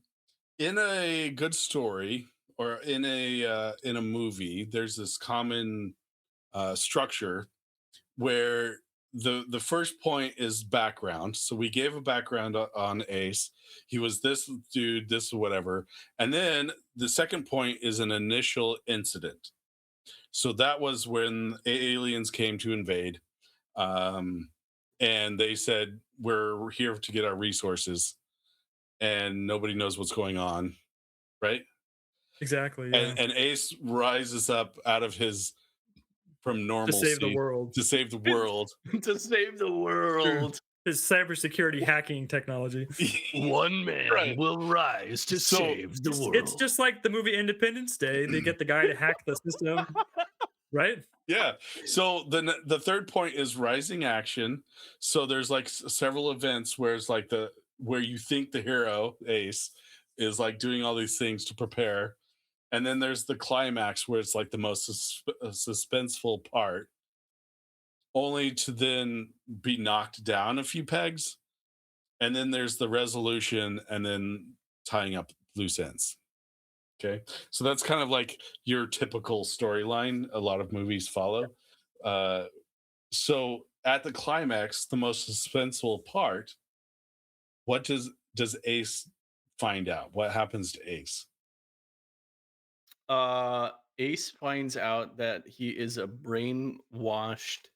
in a good story or in a movie, there's this common structure where the first point is background. So we gave a background on Ace. He was this dude, this whatever, and then the second point is an initial incident. So that was when aliens came to invade, um, and they said we're here to get our resources, and nobody knows what's going on, right? Exactly, yeah. And Ace rises up out of his from To save the normalcy world to save the world. To save the through world, his cybersecurity hacking technology. one man Right. will rise to So, save the world. It's just like the movie Independence Day. They get the guy to hack the system, right? Yeah. So the third point is rising action. So there's like several events where it's like the where you think the hero Ace is like doing all these things to prepare, and then there's the climax where it's like the most suspenseful part, only to then be knocked down a few pegs, and then there's the resolution, and then tying up loose ends. Okay, so that's kind of like your typical storyline a lot of movies follow. Uh, so at the climax, the most suspenseful part, what does Ace find out? What happens to Ace? Ace finds out that he is a brainwashed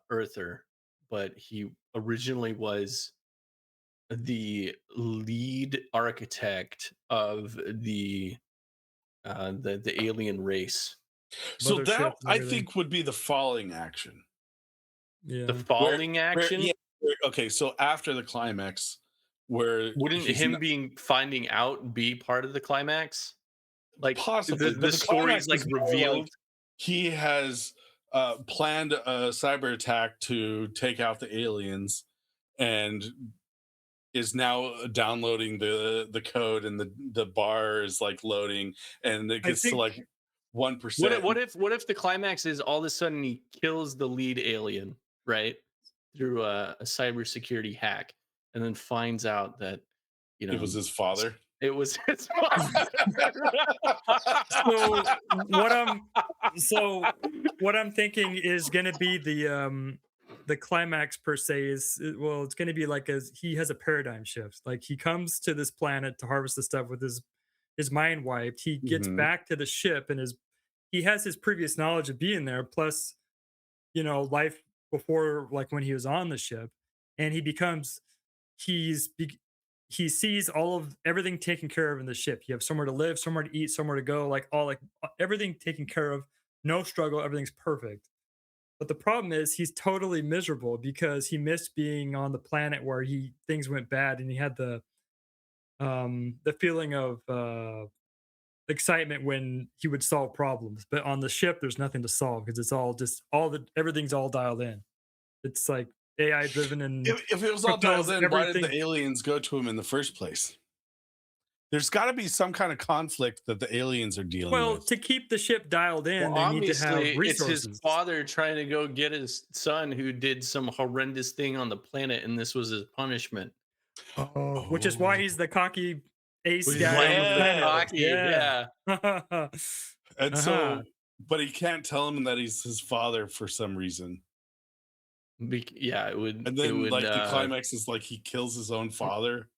Earther, but he originally was the lead architect of the alien race. So Mothership that and I everything. think would be the falling action. The Yeah. falling action. Yeah, okay, so after the climax, where Wouldn't he's him being finding out be part of the climax? Like possibly, but the the story's climax like is more like revealed. he has planned a cyber attack to take out the aliens, and is now downloading the code, and the bar is like loading, and it I gets to think like What 1%. if, what if the climax is all of a sudden he kills the lead alien, right? Through a cybersecurity hack, and then finds out that, you It was know, his father. it was his father. so. What I'm thinking is going to be the climax per se is well, it's going to be like as he has a paradigm shift. Like he comes to this planet to harvest the stuff with his mind wiped. He gets Mhm. back to the ship and he has his previous knowledge of being there, plus life before, like when he was on the ship, and he becomes he's be- he sees all of everything taken care of in the ship. You have somewhere to live, somewhere to eat, somewhere to go, like everything taken care of, no struggle, everything's perfect. But the problem is he's totally miserable because he missed being on the planet where he things went bad, and he had the feeling of excitement when he would solve problems. But on the ship, there's nothing to solve because it's all just everything's all dialed in. It's like AI driven and If it was all dialed propels in, why did the everything. aliens go to him in the first place? There's got to be some kind of conflict that the aliens are dealing Well, with. to keep the ship dialed in, Well, they need to have obviously, it's his resources. father trying to go get his son who did some horrendous thing on the planet, and this was his punishment. Oh, which is why Oh, he's the cocky ace Which is guy why on the he's the yeah. planet. cocky, Yeah. yeah. and Uh-huh. so, but he can't tell him that he's his father for some reason. Yeah, it would. And It then would. like the climax is like he kills his own father,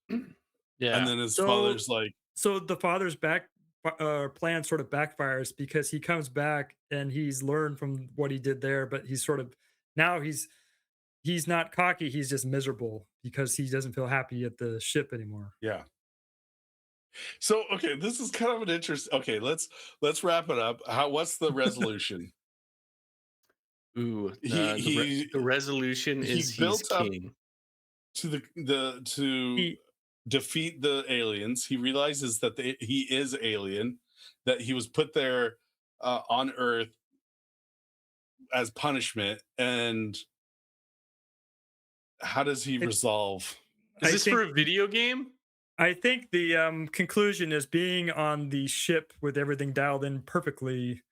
and Yeah. then his So father's like, so the father's plan sort of backfires because he comes back and he's learned from what he did there, but he's sort of now he's not cocky, he's just miserable because he doesn't feel happy at the ship anymore. yeah. So okay, this is kind of an interest. Okay, let's wrap it up. What's the resolution? Ooh, He he the resolution he is he's built up king. to the to He defeat the aliens. He realizes that he is alien, that he was put there on Earth as punishment. And how does he I resolve? Is I this for think a video game? I think the conclusion is being on the ship with everything dialed in perfectly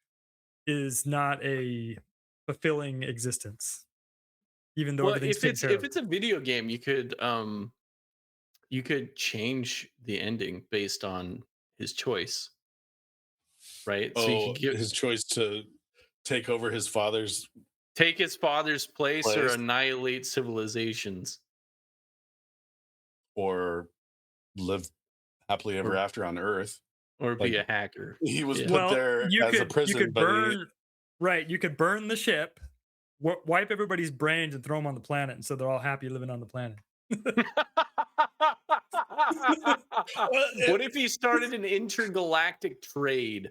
is not a fulfilling existence, even though Well, everything's taken care if of. it's a video game, you could change the ending based on his choice, right? So you Oh, could give his choice to take over his father's take his father's place or place, annihilate civilizations or live happily ever or after on Earth. be Like a hacker. he was Yeah. put Well, there as a you prison, could but burn right, you could burn the ship, wipe everybody's brains and throw them on the planet, and so they're all happy living on the planet. well, What if he started an intergalactic trade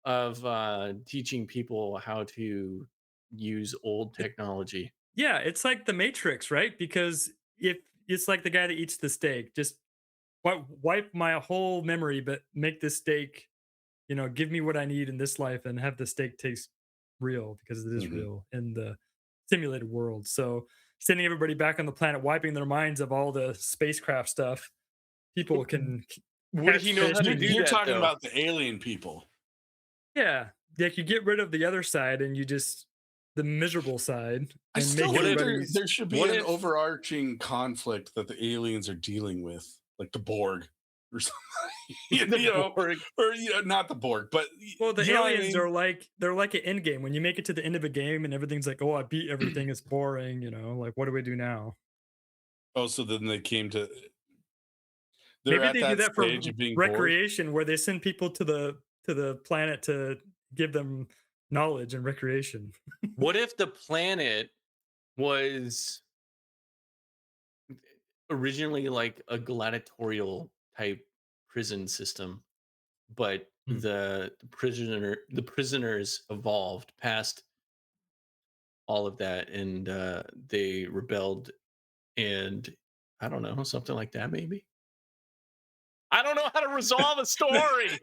of teaching people how to use old It technology? yeah, it's like the Matrix, right? Because if it's like the guy that eats the steak, just wipe my whole memory, but make this steak, give me what I need in this life and have the steak taste real because it is mhm. real in the simulated world. So sending everybody back on the planet, wiping their minds of all the spacecraft stuff, people can Would catch he know fish how to and do You're that talking though? about the alien people. yeah, like you get rid of the other side and you just the miserable side I and still make What think if everybody's there should be what an if overarching conflict that the aliens are dealing with, like the Borg or something. you the know, Borg or not the Borg, but well, the you know what I aliens mean. are like they're like an end game. When you make it to the end of a game and everything's like, oh, I beat everything, it's boring, like what do we do now? Oh, so then they're Maybe at they do that that for stage of being bored. recreation where they send people to the planet to give them knowledge and recreation. what if the planet was originally like a gladiatorial type prison system, but Hmm. the prisoners evolved past all of that and they rebelled and I don't know, something like that maybe. I don't know how to resolve a story.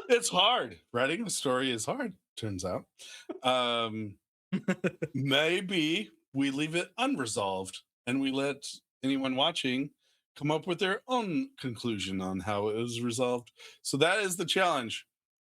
It's hard. Writing a story is hard, turns out. Um, Maybe we leave it unresolved and we let anyone watching come up with their own conclusion on how it was resolved. So that is the challenge.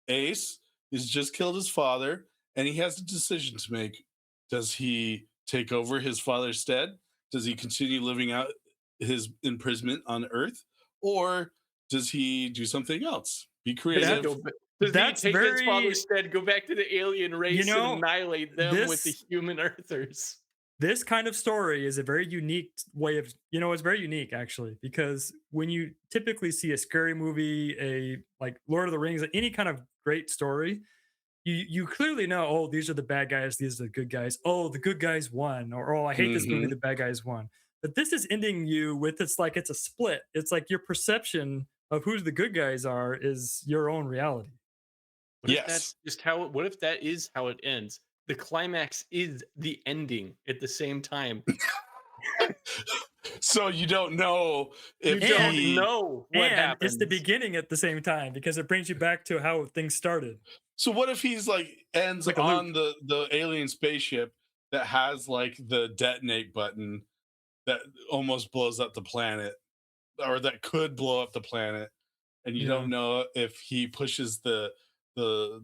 Ace has just killed his father and he has a decision to make. Does he take over his father's stead? Does he continue living out his imprisonment on Earth? Or does he do something else? Be Does he That go creative. ba does he that's take his very father's stead, go back to the alien you race and know annihilate them with the this human earthers? this kind of story is a very unique way of it's very unique actually because when you typically see a scary movie, a like Lord of the Rings, any kind of great story, you clearly know, oh, these are the bad guys, these are the good guys, oh, the good guys won, or oh, I hate this movie, Hmm. the bad guys won. But this is ending you with it's a split. It's like your perception of who the good guys are is your own reality. What if Yes. that's just how what if that is how it ends? The climax is the ending at the same time. So you don't know You if don't And he. know what and it's the happens. beginning at the same time because it brings you back to how things started. So what if he's like It's ends like a loop. on the alien spaceship that has like the detonate button that almost blows up the planet, or that could blow up the planet, and you Yeah. don't know if he pushes the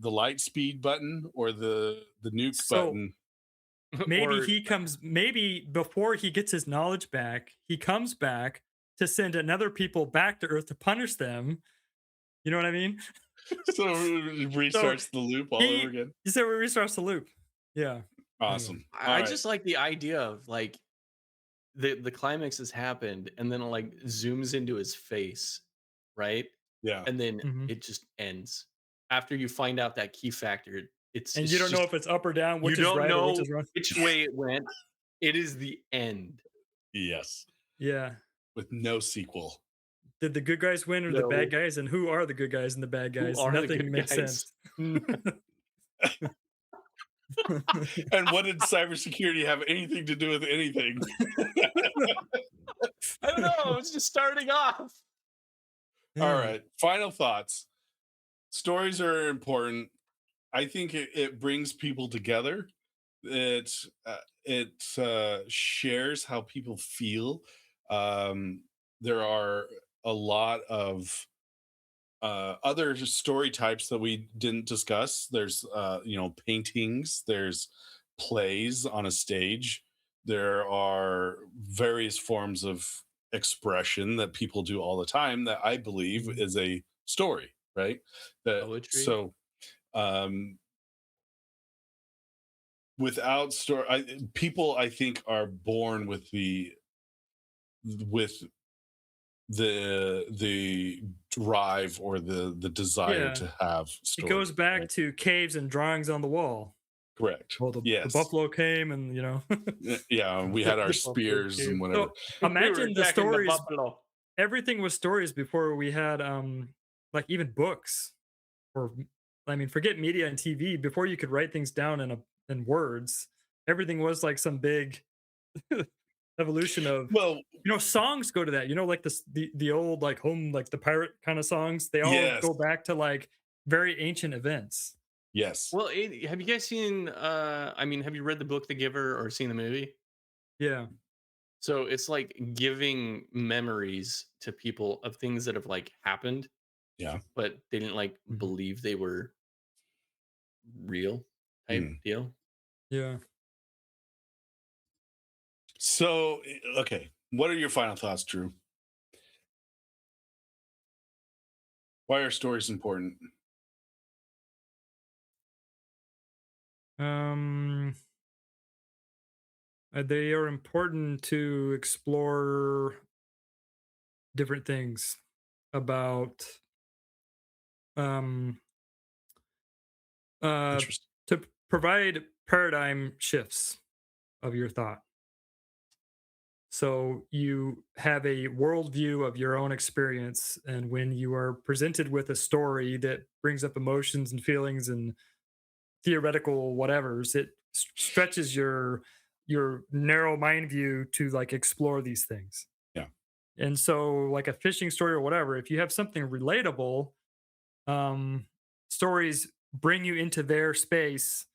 light speed button or the nuke So button. Or maybe before he gets his knowledge back, he comes back to send another people back to Earth to punish them. You know what I mean? So it So restarts the loop all over he again. so we restarts the loop. Yeah. Anyway. Awesome. All I right. just like the idea of like the climax has happened and then it like zooms into his face, right? Yeah. And then Mhm. it just ends. After you find out that key factor, And you it's don't know just if it's up or down, you which is don't right or which know is wrong. which way it went. It is the end. Yes. Yeah. With no sequel. Did the good guys win or the bad No, guys? And who are the good guys and the bad who guys? are the Nothing good makes guys? sense. And what did cybersecurity have anything to do with anything? I don't know. It's just starting off. All Yeah. right. Final thoughts. Stories are important. I think it brings people together. It shares how people feel. There are a lot of other story types that we didn't discuss. There's paintings. There's plays on a stage. There are various forms of expression that people do all the time that I believe Mhm. is a story, right? That Poetry. so um without story people I think are born with the drive or the desire Yeah. to have It story, goes back right? to caves and drawings on the wall. Correct. Well, the Yes. buffalo came and, Yeah, we had our The buffalo spears and came. whatever. So We were imagine the attacking the stories. buffalo. Everything was stories before we had like even books or I mean forget media and TV before you could write things down in words. Everything was like some big evolution of Well, songs go to that. Like the old like home like the pirate kind of songs. They all yes. go back to like very ancient events. Yes. Well, have you guys seen? I mean, have you read the book The Giver or seen the movie? Yeah. So it's like giving memories to people of things that have like happened, Yeah. but they didn't like Mhm. believe they were real type Mm. deal. Yeah. So, okay. What are your final thoughts, Drew? Why are stories important? Um they are important to explore different things about um uh Interesting. to provide paradigm shifts of your thought. So you have a worldview of your own experience, and when you are presented with a story that brings up emotions and feelings and theoretical whatevers, it stretches your narrow mind view to like explore these things. Yeah. And so, like a fishing story or whatever, if you have something relatable, um, stories bring you into their space,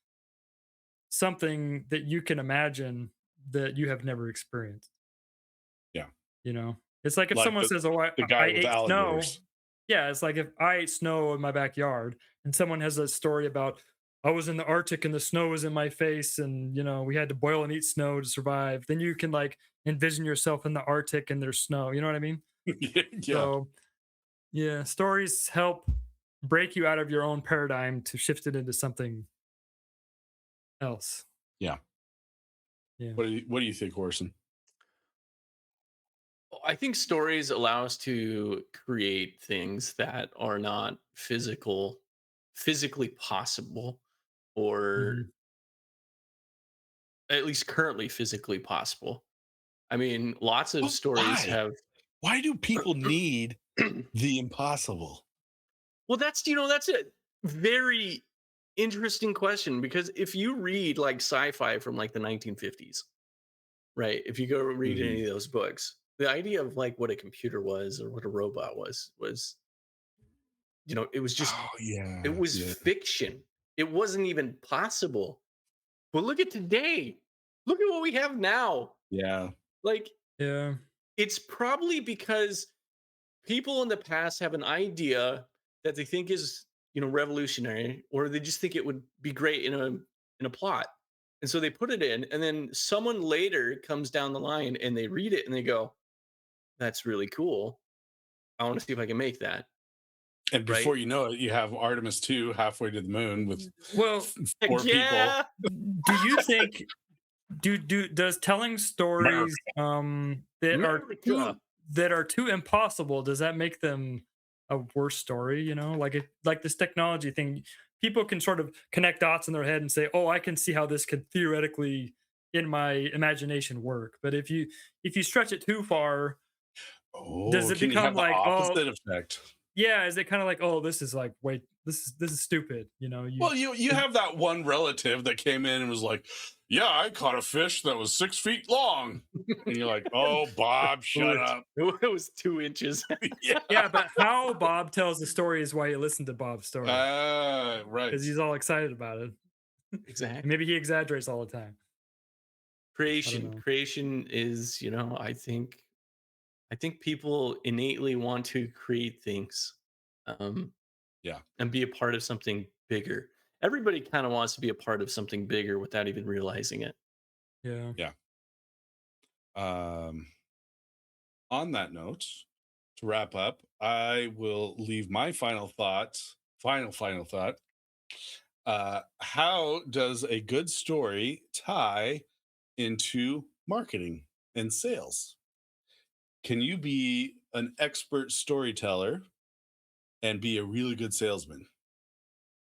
something that you can imagine that you have never experienced. Yeah. It's like if Like someone says, "Oh, I, the I guy with ate snow." alligators. Yeah, it's like if I ate snow in my backyard and someone has a story about I was in the Arctic and the snow was in my face and we had to boil and eat snow to survive. Then you can like envision yourself in the Arctic and there's snow. You know what I mean? Yeah. So yeah, stories help break you out of your own paradigm to shift it into something else. Yeah. Yeah. What do you think, Orson? I think stories allow us to create things that are not physically possible, or Mhm. at least currently physically possible. I mean, lots of But stories why? have. Why do people need the impossible? Well, that's a very interesting question, because if you read like sci-fi from like the 1950s, right? If you go read Mhm. any of those books, the idea of like what a computer was or what a robot was, it was just Oh, it yeah. was Yeah. fiction. It wasn't even possible. But look at today. Look at what we have now. Yeah. Like, Yeah. it's probably because people in the past have an idea that they think is, revolutionary, or they just think it would be great in a plot. And so they put it in, and then someone later comes down the line and they read it and they go, "That's really cool. I want to see if I can make that." And right? before you know it, you have Artemis 2 halfway to the moon with Well, four people. Yeah. do you think does telling America. stories that are America. too impossible, does that make them a worse story, you know? Like it, like this technology thing, people can sort of connect dots in their head and say, "Oh, I can see how this could theoretically in my imagination work." But if you stretch it too far, does Oh, it can you become have the like, "Oh, opposite effect? yeah, is it kind of like, oh, this is like, wait, this is stupid," you know, Well, you it- have that one relative that came in and was like, "Yeah, I caught a fish that was 6 feet long," and you're like, "Oh, Bob, shut up." It was 2 inches. Yeah, yeah, but how Bob tells the story is why you listen to Bob's story, right. because he's all excited about it. And Exactly. maybe he exaggerates all the time. I don't Creation. know. Creation is, I think people innately want to create things, um, Yeah, and be a part of something bigger. Everybody kind of wants to be a part of something bigger without even realizing it. Yeah. yeah. Um, on that note, to wrap up, I will leave my final thought. Final thought. How does a good story tie into marketing and sales? Can you be an expert storyteller and be a really good salesman?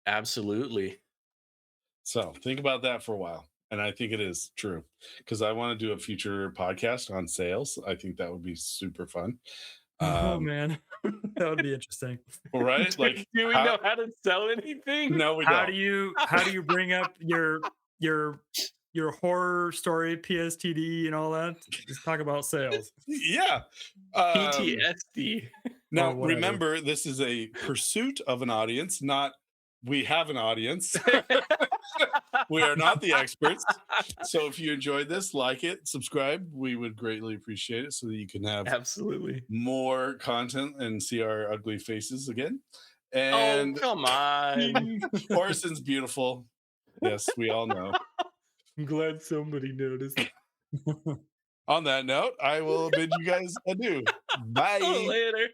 Absolutely. So think about that for a while. And I think it is true because I want to do a future podcast on sales. I think that would be super fun. Oh Um, man, that would be interesting. right? do, Like, do we how? know how to sell anything? No, we don't. How do you bring up your your horror story PSTD and all that? Just talk about sales. Yeah. Um, PTSD. Well, Now, whatever. remember, this is a pursuit of an audience, not we have an audience. We are not the experts. So if you enjoyed this, like it, subscribe. We would greatly appreciate it so that you can have Absolutely. more content and see our ugly faces again. Oh, And come on. Orison's beautiful. Yes, we all know. I'm glad somebody noticed. On that note, I will bid you guys adieu. Bye. Later.